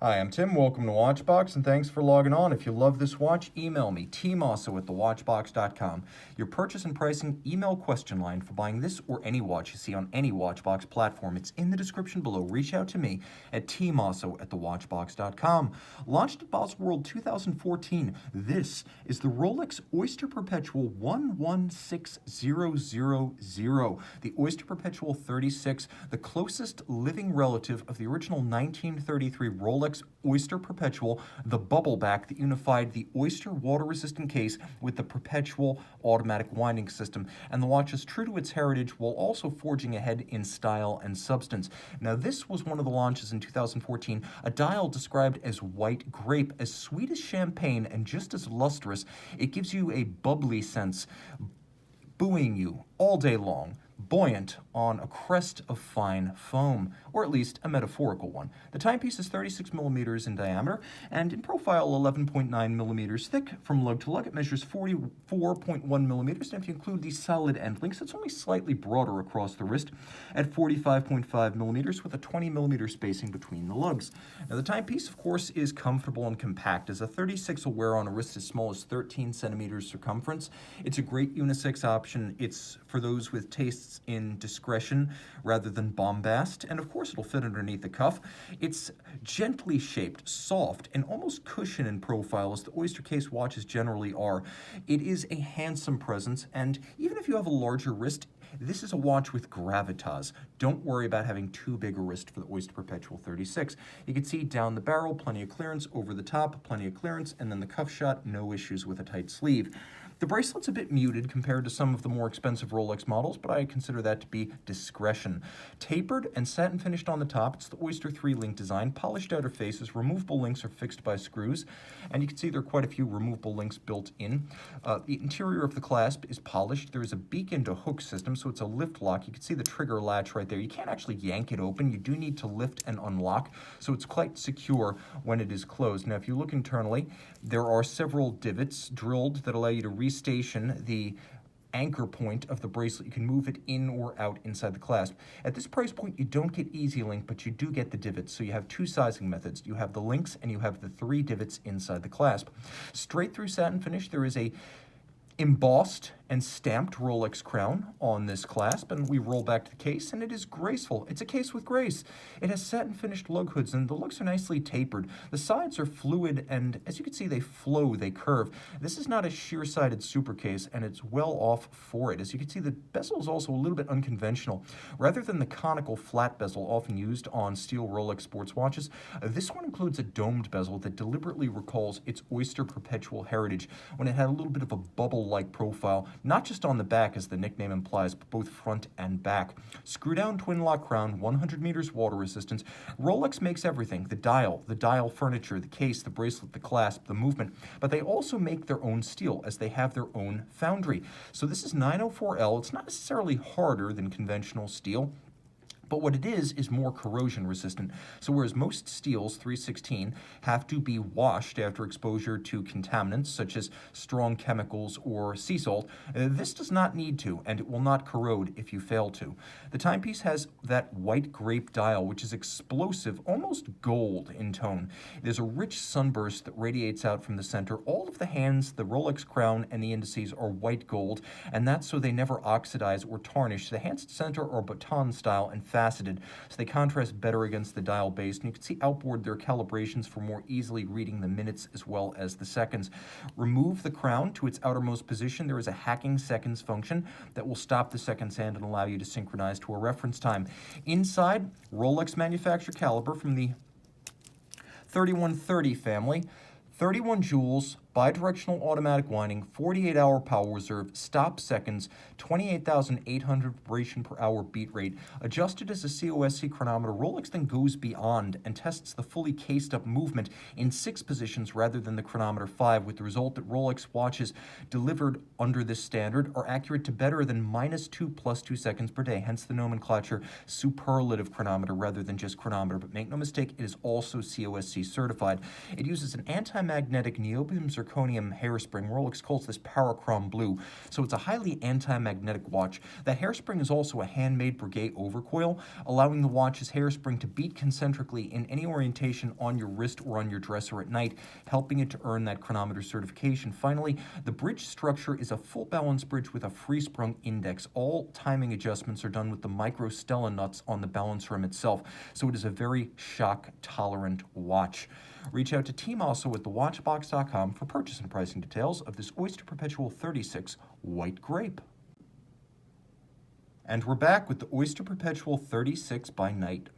Hi, I'm Tim. Welcome to Watchbox, and thanks for logging on. If you love this watch, email me, tmosso at thewatchbox.com. Your purchase and pricing email question line for buying this or any watch you see on any Watchbox platform. It's in the description below. Reach out to me at tmosso at thewatchbox.com. Launched at Basel World 2014, this is the Rolex Oyster Perpetual 116000. The Oyster Perpetual 36, the closest living relative of the original 1933 Rolex Oyster Perpetual, the bubble back that unified the Oyster water-resistant case with the Perpetual automatic winding system. And the watch is true to its heritage while also forging ahead in style and substance. Now, this was one of the launches in 2014, a dial described as white grape, as sweet as champagne and just as lustrous. It gives you a bubbly sense, buoying you all day long, buoyant on a crest of fine foam, or at least a metaphorical one. The timepiece is 36 millimeters in diameter and in profile 11.9 millimeters thick. From lug to lug, it measures 44.1 millimeters, and if you include the solid end links, it's only slightly broader across the wrist at 45.5 millimeters with a 20 millimeter spacing between the lugs. Now, the timepiece, of course, is comfortable and compact, as a 36 will wear on a wrist as small as 13 centimeters circumference. It's a great unisex option. It's for those with tastes in discretion rather than bombast, and of course it'll fit underneath the cuff. It's gently shaped, soft, and almost cushion in profile, as the Oyster case watches generally are. It is a handsome presence, and even if you have a larger wrist, this is a watch with gravitas. Don't worry about having too big a wrist for the Oyster Perpetual 36. You can see down the barrel, plenty of clearance, over the top, plenty of clearance, and then the cuff shot, no issues with a tight sleeve. The bracelet's a bit muted compared to some of the more expensive Rolex models, but I consider that to be discretion. Tapered and satin finished on the top, it's the Oyster 3 link design. Polished outer faces, removable links are fixed by screws, and you can see there are quite a few removable links built in. The interior of the clasp is polished. There is a beacon to hook system, so it's a lift lock. You can see the trigger latch right there. You can't actually yank it open. You do need to lift and unlock, so it's quite secure when it is closed. Now, if you look internally, there are several divots drilled that allow you to restation the anchor point of the bracelet. You can move it in or out inside the clasp. At this price point, you don't get Easy Link, but you do get the divots. So you have two sizing methods. You have the links and you have the 3 divots inside the clasp. Straight through satin finish, there is a embossed and stamped Rolex crown on this clasp, and we roll back to the case, and it is graceful. It's a case with grace. It has satin finished lug hoods, and the lugs are nicely tapered. The sides are fluid, and as you can see, they flow, they curve. This is not a sheer-sided super case, and it's well off for it. As you can see, the bezel is also a little bit unconventional. Rather than the conical flat bezel often used on steel Rolex sports watches, this one includes a domed bezel that deliberately recalls its Oyster Perpetual heritage when it had a little bit of a bubble-like profile, not just on the back as the nickname implies, but both front and back. Screw down twin lock crown, 100 meters water resistance. Rolex makes everything: the dial furniture, the case, the bracelet, the clasp, the movement, but they also make their own steel, as they have their own foundry. So this is 904L. It's not necessarily harder than conventional steel, but what it is more corrosion resistant. So whereas most steels, 316, have to be washed after exposure to contaminants such as strong chemicals or sea salt, this does not need to, and it will not corrode if you fail to. The timepiece has that white grape dial, which is explosive, almost gold in tone. There's a rich sunburst that radiates out from the center. All of the hands, the Rolex crown, and the indices are white gold, and that's so they never oxidize or tarnish. The hands at center are baton style and faceted, so they contrast better against the dial base, and you can see outboard their calibrations for more easily reading the minutes as well as the seconds. Remove the crown to its outermost position. There is a hacking seconds function that will stop the seconds hand and allow you to synchronize to a reference time. Inside, Rolex manufacturer caliber from the 3130 family, 31 joules, bidirectional automatic winding, 48-hour power reserve, stop seconds, 28,800 vibration per hour beat rate. Adjusted as a COSC chronometer, Rolex then goes beyond and tests the fully cased up movement in 6 positions rather than the chronometer 5, with the result that Rolex watches delivered under this standard are accurate to better than -2 + 2 seconds per day, hence the nomenclature superlative chronometer rather than just chronometer. But make no mistake, it is also COSC certified. It uses an anti-magnetic niobium zirconium zirconium hairspring. Rolex calls this parachrom blue. So it's a highly anti-magnetic watch. That hairspring is also a handmade Breguet overcoil, allowing the watch's hairspring to beat concentrically in any orientation on your wrist or on your dresser at night, helping it to earn that chronometer certification. Finally, the bridge structure is a full balance bridge with a free-sprung index. All timing adjustments are done with the micro Stella nuts on the balance rim itself, so it is a very shock-tolerant watch. Reach out to Tim Mosso at thewatchbox.com for purchase and pricing details of this Oyster Perpetual 36 White Grape. And we're back with the Oyster Perpetual 36 by night.